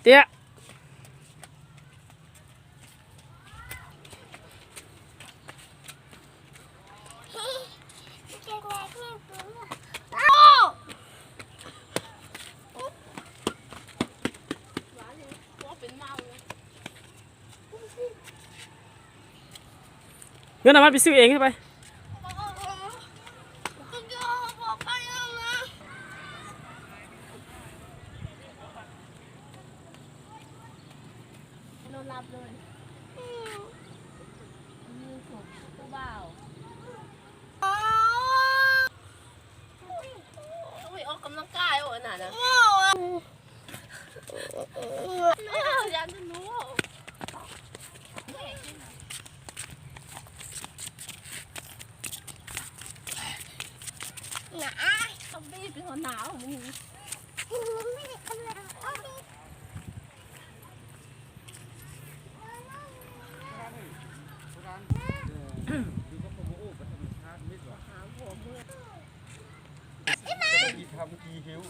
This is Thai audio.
เตี้ยเงินเอามันไปซื้อเองใช่ไหมนอนหลับเลยมือถูกผู้บ่าวต้องไปออกกำลังกายโอ้ยน่ะนะยันจะรู้หนาวต้องบีบเป็นคนหนาวมึงทำกี่หิว